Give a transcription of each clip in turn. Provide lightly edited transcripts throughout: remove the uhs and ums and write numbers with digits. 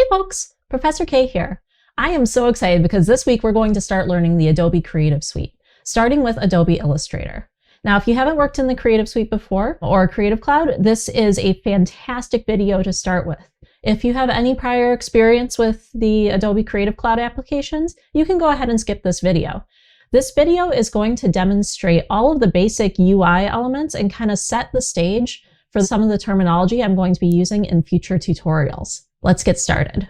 folks, Professor K here. I am so excited because this week we're going to start learning the Adobe Creative Suite, starting with Adobe Illustrator. Now, if you haven't worked in the Creative Suite before or Creative Cloud, this is a fantastic video to start with. If you have any prior experience with the Adobe Creative Cloud applications, you can go ahead and skip this video. This video is going to demonstrate all of the basic UI elements and kind of set the stage for some of the terminology I'm going to be using in future tutorials. Let's get started.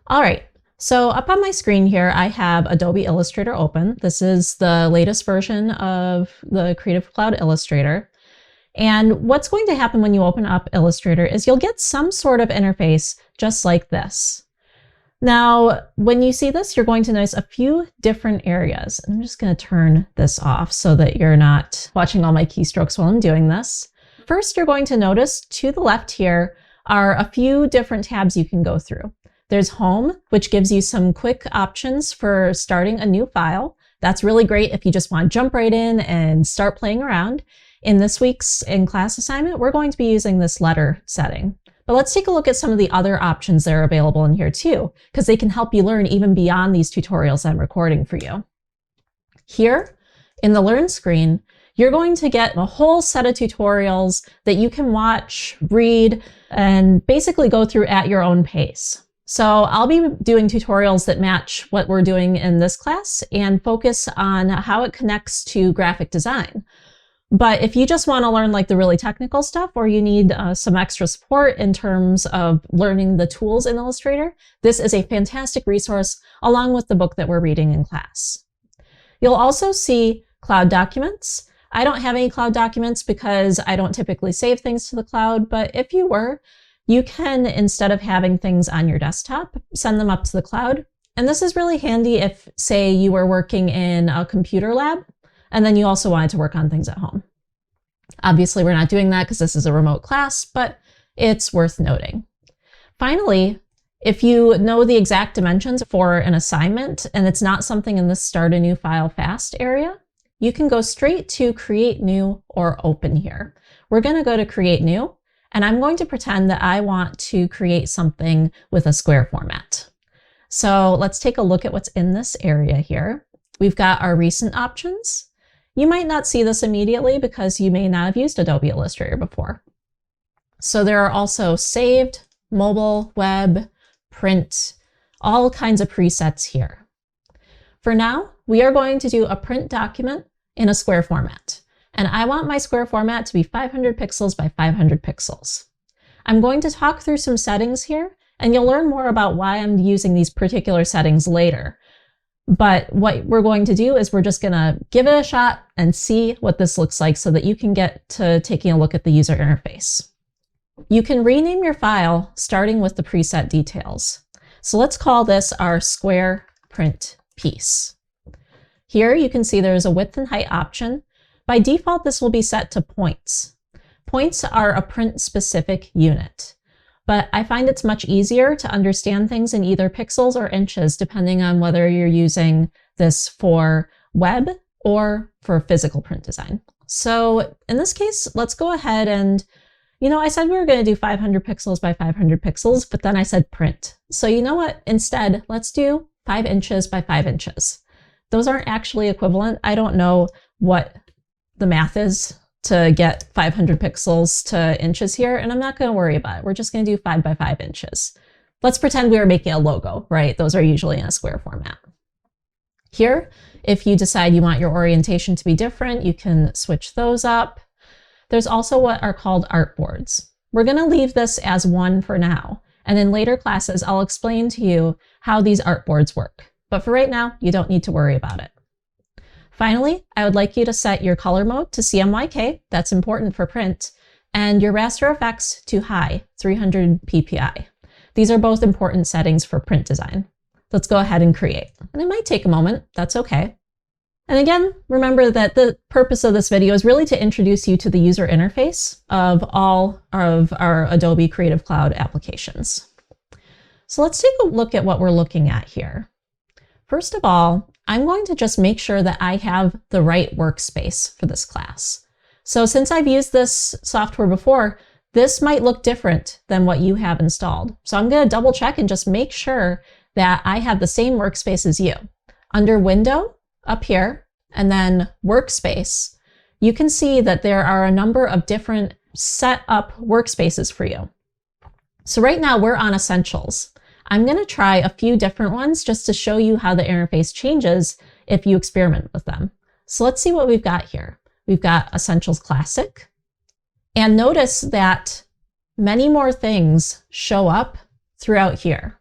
All right, so up on my screen here, I have Adobe Illustrator open. This is the latest version of the Creative Cloud Illustrator. And what's going to happen when you open up Illustrator is you'll get some sort of interface just like this. Now, when you see this, you're going to notice a few different areas. I'm just going to turn this off so that you're not watching all my keystrokes while I'm doing this. First, you're going to notice to the left here are a few different tabs you can go through. There's Home, which gives you some quick options for starting a new file. That's really great if you just want to jump right in and start playing around. In this week's in-class assignment, we're going to be using this letter setting. But let's take a look at some of the other options that are available in here too, because they can help you learn even beyond these tutorials I'm recording for you. Here in the Learn screen, you're going to get a whole set of tutorials that you can watch, read, and basically go through at your own pace. So I'll be doing tutorials that match what we're doing in this class and focus on how it connects to graphic design. But if you just want to learn like the really technical stuff, or you need some extra support in terms of learning the tools in Illustrator, this is a fantastic resource along with the book that we're reading in class. You'll also see cloud documents. I don't have any cloud documents because I don't typically save things to the cloud, but if you were, you can, instead of having things on your desktop, send them up to the cloud. And this is really handy if, say, you were working in a computer lab, and then you also wanted to work on things at home. Obviously, we're not doing that because this is a remote class, but it's worth noting. Finally, if you know the exact dimensions for an assignment and it's not something in the Start a New File Fast area, you can go straight to Create New or Open here. We're going to go to Create New, and I'm going to pretend that I want to create something with a square format. So let's take a look at what's in this area here. We've got our recent options. You might not see this immediately because you may not have used Adobe Illustrator before. So there are also saved, mobile, web, print, all kinds of presets here. For now, we are going to do a print document in a square format. And I want my square format to be 500 pixels by 500 pixels. I'm going to talk through some settings here, and you'll learn more about why I'm using these particular settings later. But what we're going to do is we're just going to give it a shot and see what this looks like so that you can get to taking a look at the user interface. You can rename your file starting with the preset details. So let's call this our square print piece. Here you can see there's a width and height option. By default, this will be set to points. Points are a print-specific unit. But I find it's much easier to understand things in either pixels or inches, depending on whether you're using this for web or for physical print design. So in this case, let's go ahead and, I said we were going to do 500 pixels by 500 pixels, but then I said print. So you know what? Instead, let's do 5 inches by 5 inches. Those aren't actually equivalent. I don't know what the math is to get 500 pixels to inches here, and I'm not going to worry about it. We're just going to do 5 by 5 inches. Let's pretend we were making a logo, right? Those are usually in a square format. Here, if you decide you want your orientation to be different, you can switch those up. There's also what are called artboards. We're going to leave this as 1 for now, and in later classes, I'll explain to you how these artboards work. But for right now, you don't need to worry about it. Finally, I would like you to set your color mode to CMYK, that's important for print, and your raster effects to high, 300 ppi. These are both important settings for print design. Let's go ahead and create. And it might take a moment, that's okay. And again, remember that the purpose of this video is really to introduce you to the user interface of all of our Adobe Creative Cloud applications. So let's take a look at what we're looking at here. First of all, I'm going to just make sure that I have the right workspace for this class. So since I've used this software before, this might look different than what you have installed. So I'm going to double check and just make sure that I have the same workspace as you. Under Window, up here, and then Workspace, you can see that there are a number of different set up workspaces for you. So right now we're on Essentials. I'm going to try a few different ones just to show you how the interface changes if you experiment with them. So let's see what we've got here. We've got Essentials Classic. And notice that many more things show up throughout here.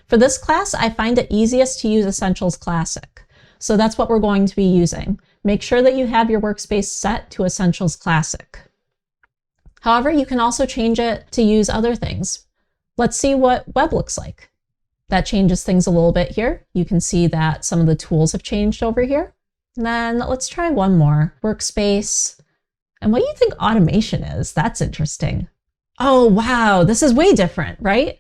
For this class, I find it easiest to use Essentials Classic. So that's what we're going to be using. Make sure that you have your workspace set to Essentials Classic. However, you can also change it to use other things. Let's see what web looks like. That changes things a little bit here. You can see that some of the tools have changed over here. And then let's try one more. Workspace. And what do you think automation is? That's interesting. Oh, wow, this is way different, right?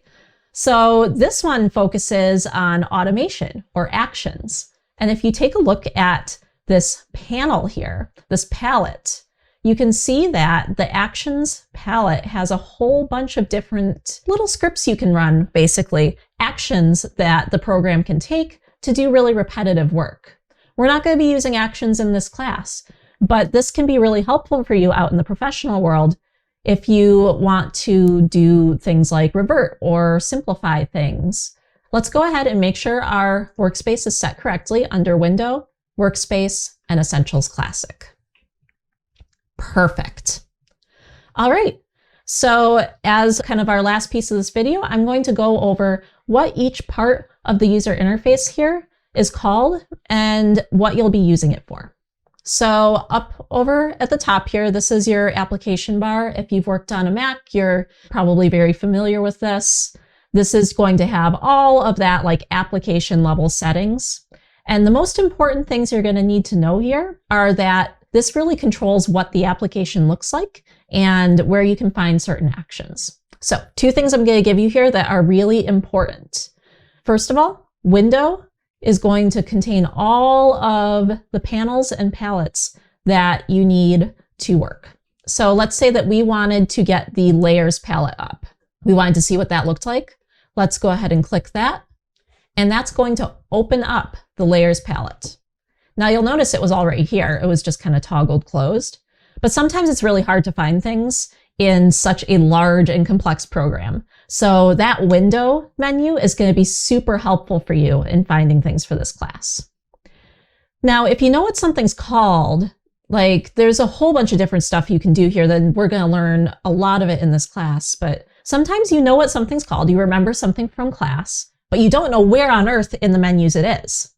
So this one focuses on automation or actions. And if you take a look at this panel here, this palette, you can see that the actions palette has a whole bunch of different little scripts you can run, basically, actions that the program can take to do really repetitive work. We're not going to be using actions in this class, but this can be really helpful for you out in the professional world if you want to do things like revert or simplify things. Let's go ahead and make sure our workspace is set correctly under Window, Workspace, and Essentials Classic. Perfect. All right. So as kind of our last piece of this video, I'm going to go over what each part of the user interface here is called and what you'll be using it for. So up over at the top here, this is your application bar. If you've worked on a Mac, you're probably very familiar with this. This is going to have all of that like application level settings. And the most important things you're going to need to know here are that this really controls what the application looks like and where you can find certain actions. So two things I'm going to give you here that are really important. First of all, Window is going to contain all of the panels and palettes that you need to work. So let's say that we wanted to get the layers palette up. We wanted to see what that looked like. Let's go ahead and click that. And that's going to open up the layers palette. Now you'll notice it was already here. It was just kind of toggled closed. But sometimes it's really hard to find things in such a large and complex program. So that window menu is going to be super helpful for you in finding things for this class. Now, if you know what something's called, like there's a whole bunch of different stuff you can do here, then we're going to learn a lot of it in this class. But sometimes you know what something's called, you remember something from class, but you don't know where on earth in the menus it is.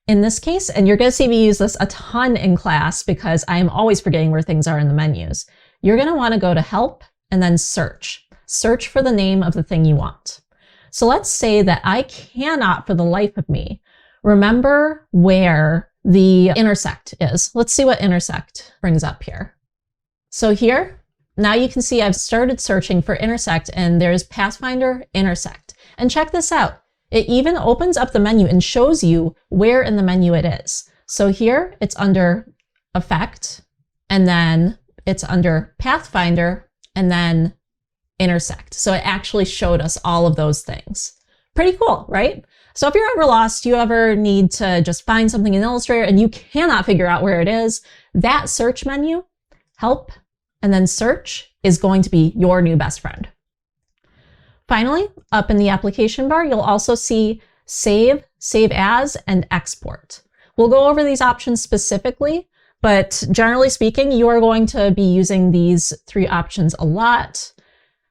In this case, and you're going to see me use this a ton in class because I am always forgetting where things are in the menus, you're going to want to go to Help and then Search. Search for the name of the thing you want. So let's say that I cannot, for the life of me, remember where the intersect is. Let's see what intersect brings up here. So here, now you can see I've started searching for intersect and there's Pathfinder intersect. And check this out. It even opens up the menu and shows you where in the menu it is. So here it's under Effect, and then it's under Pathfinder, and then Intersect. So it actually showed us all of those things. Pretty cool, right? So if you're ever lost, you ever need to just find something in Illustrator and you cannot figure out where it is, that search menu, Help, and then Search is going to be your new best friend. Finally, up in the application bar, you'll also see Save, Save As, and Export. We'll go over these options specifically, but generally speaking, you are going to be using these three options a lot.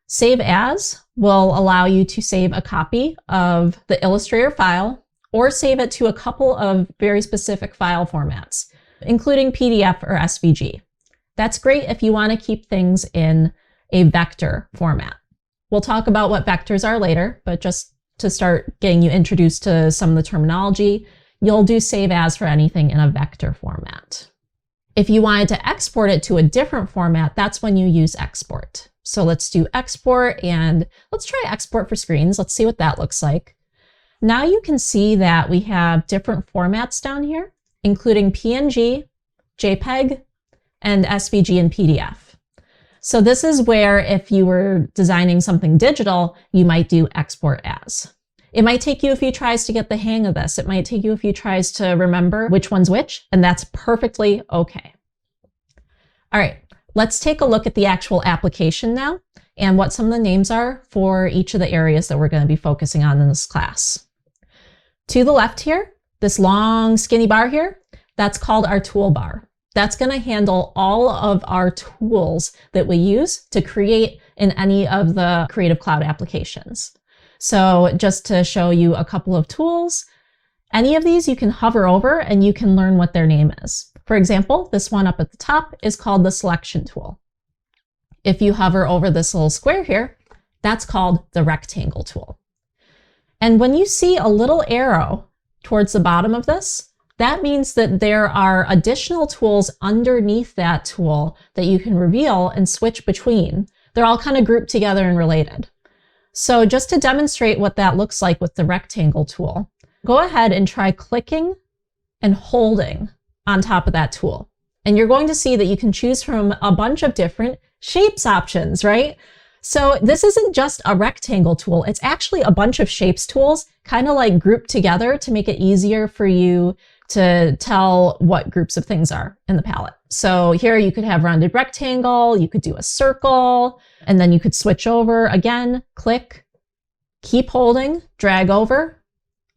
Save As will allow you to save a copy of the Illustrator file or save it to a couple of very specific file formats, including PDF or SVG. That's great if you want to keep things in a vector format. We'll talk about what vectors are later, but just to start getting you introduced to some of the terminology, you'll do Save As for anything in a vector format. If you wanted to export it to a different format, that's when you use Export. So let's do Export, and let's try Export for Screens. Let's see what that looks like. Now you can see that we have different formats down here, including PNG, JPEG, and SVG and PDF. So this is where if you were designing something digital, you might do export as. It might take you a few tries to get the hang of this. It might take you a few tries to remember which one's which, and that's perfectly okay. All right, let's take a look at the actual application now and what some of the names are for each of the areas that we're going to be focusing on in this class. To the left here, this long skinny bar here, that's called our toolbar. That's going to handle all of our tools that we use to create in any of the Creative Cloud applications. So just to show you a couple of tools, any of these you can hover over and you can learn what their name is. For example, this one up at the top is called the selection tool. If you hover over this little square here, that's called the rectangle tool. And when you see a little arrow towards the bottom of this, that means that there are additional tools underneath that tool that you can reveal and switch between. They're all kind of grouped together and related. So just to demonstrate what that looks like with the rectangle tool, go ahead and try clicking and holding on top of that tool. And you're going to see that you can choose from a bunch of different shapes options, right? So this isn't just a rectangle tool. It's actually a bunch of shapes tools kind of like grouped together to make it easier for you to tell what groups of things are in the palette. So here you could have rounded rectangle, you could do a circle, and then you could switch over again, click, keep holding, drag over,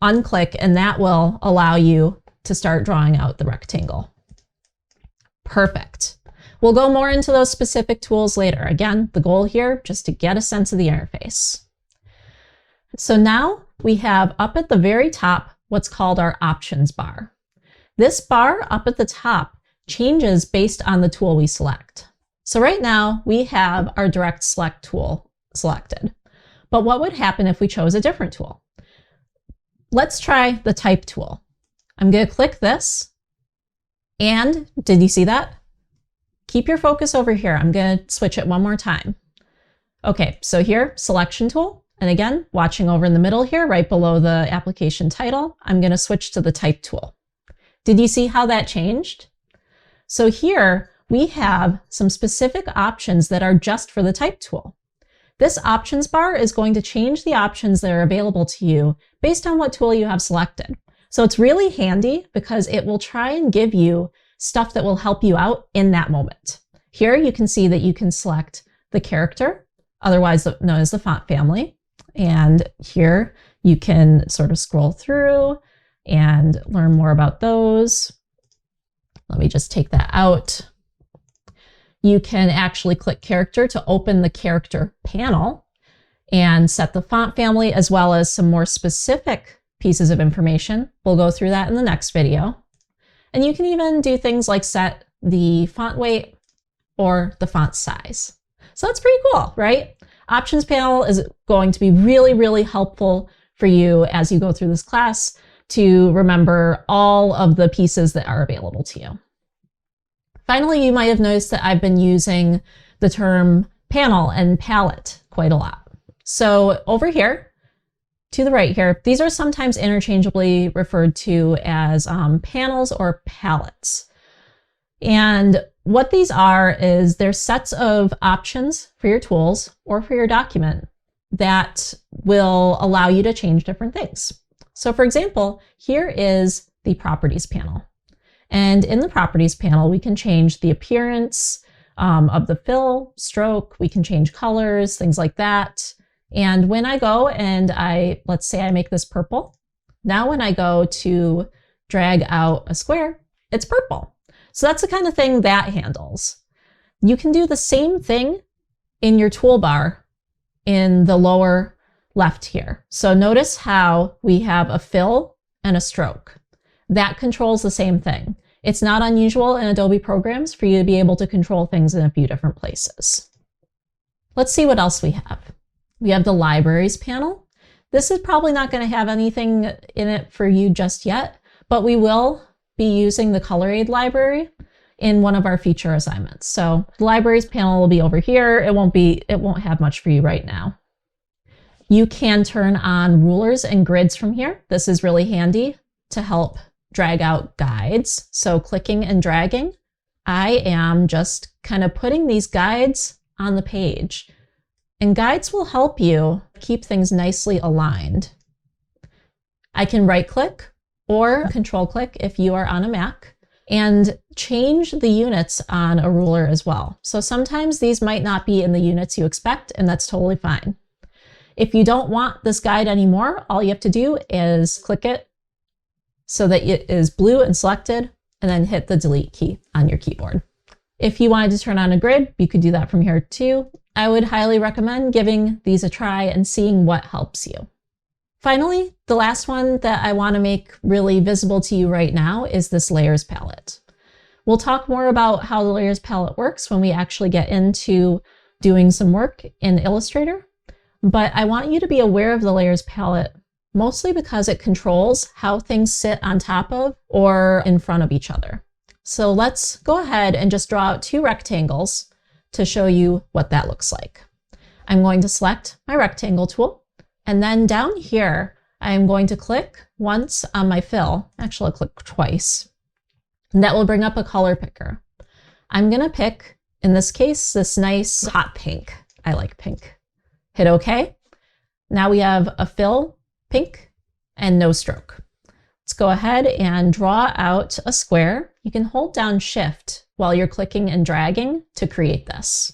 unclick, and that will allow you to start drawing out the rectangle. Perfect. We'll go more into those specific tools later. Again, the goal here, just to get a sense of the interface. So now we have up at the very top what's called our options bar. This bar up at the top changes based on the tool we select. So right now we have our direct select tool selected. But what would happen if we chose a different tool? Let's try the type tool. I'm going to click this. And did you see that? Keep your focus over here. I'm going to switch it one more time. Okay, so here, selection tool. And again, watching over in the middle here, right below the application title, I'm going to switch to the type tool. Did you see how that changed? So here we have some specific options that are just for the type tool. This options bar is going to change the options that are available to you based on what tool you have selected. So it's really handy because it will try and give you stuff that will help you out in that moment. Here you can see that you can select the character, otherwise known as the font family. And here you can sort of scroll through and learn more about those. Let me just take that out. You can actually click character to open the character panel and set the font family as well as some more specific pieces of information. We'll go through that in the next video. And you can even do things like set the font weight or the font size. So that's pretty cool, right? Options panel is going to be really, really helpful for you as you go through this class to remember all of the pieces that are available to you. Finally, you might have noticed that I've been using the term panel and palette quite a lot. So over here, to the right here, these are sometimes interchangeably referred to as panels or palettes. And what these are is they're sets of options for your tools or for your document that will allow you to change different things. So for example, here is the properties panel. And in the properties panel, we can change the appearance of the fill, stroke, we can change colors, things like that. And when I go and let's say I make this purple, now when I go to drag out a square, it's purple. So that's the kind of thing that handles. You can do the same thing in your toolbar in the lower left here. So notice how we have a fill and a stroke. That controls the same thing. It's not unusual in Adobe programs for you to be able to control things in a few different places. Let's see what else we have. We have the libraries panel. This is probably not going to have anything in it for you just yet, but we will be using the color aid library in one of our feature assignments. So the libraries panel will be over here. It won't have much for you right now. You can turn on rulers and grids from here. This is really handy to help drag out guides. So clicking and dragging, I am just kind of putting these guides on the page. And guides will help you keep things nicely aligned. I can right-click or control-click if you are on a Mac and change the units on a ruler as well. So sometimes these might not be in the units you expect, and that's totally fine. If you don't want this guide anymore, all you have to do is click it so that it is blue and selected, and then hit the delete key on your keyboard. If you wanted to turn on a grid, you could do that from here too. I would highly recommend giving these a try and seeing what helps you. Finally, the last one that I want to make really visible to you right now is this layers palette. We'll talk more about how the layers palette works when we actually get into doing some work in Illustrator, but I want you to be aware of the layers palette mostly because it controls how things sit on top of or in front of each other. So let's go ahead and just draw out two rectangles to show you what that looks like. I'm going to select my rectangle tool, and then down here, I'm going to click once on my fill. Actually, I'll click twice. And that will bring up a color picker. I'm gonna pick, in this case, this nice hot pink. I like pink. Hit OK. Now we have a fill pink and no stroke. Let's go ahead and draw out a square. You can hold down Shift while you're clicking and dragging to create this.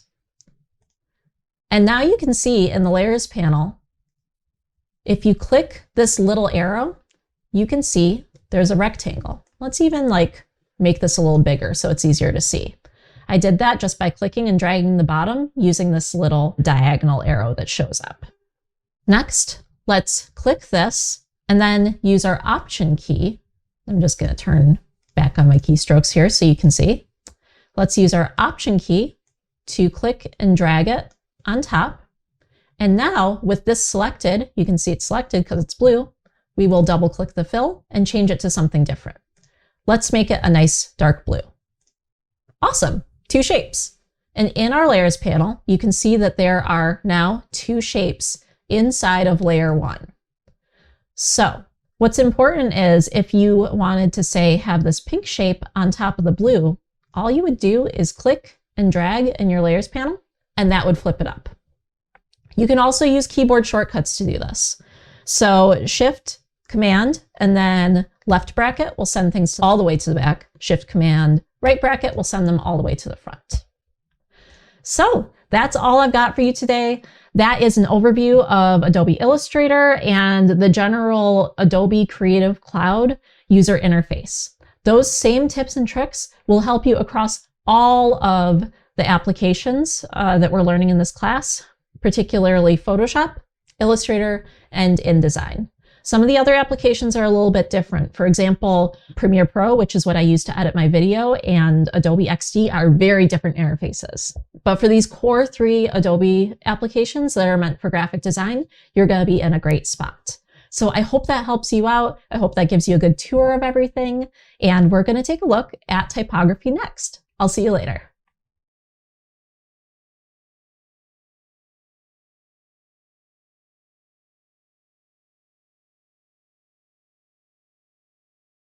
And now you can see in the layers panel, if you click this little arrow, you can see there's a rectangle. Let's even make this a little bigger so it's easier to see. I did that just by clicking and dragging the bottom using this little diagonal arrow that shows up. Next, let's click this and then use our Option key. I'm just going to turn back on my keystrokes here so you can see. Let's use our Option key to click and drag it on top. And now with this selected, you can see it's selected because it's blue, we will double click the fill and change it to something different. Let's make it a nice dark blue. Awesome, two shapes. And in our layers panel, you can see that there are now two shapes inside of layer one. So what's important is if you wanted to say have this pink shape on top of the blue, all you would do is click and drag in your layers panel, and that would flip it up. You can also use keyboard shortcuts to do this. So Shift, Command, and then left bracket will send things all the way to the back. Shift, Command, right bracket will send them all the way to the front. So that's all I've got for you today. That is an overview of Adobe Illustrator and the general Adobe Creative Cloud user interface. Those same tips and tricks will help you across all of the applications that we're learning in this class, particularly Photoshop, Illustrator, and InDesign. Some of the other applications are a little bit different. For example, Premiere Pro, which is what I use to edit my video, and Adobe XD are very different interfaces. But for these core three Adobe applications that are meant for graphic design, you're going to be in a great spot. So I hope that helps you out. I hope that gives you a good tour of everything. And we're going to take a look at typography next. I'll see you later.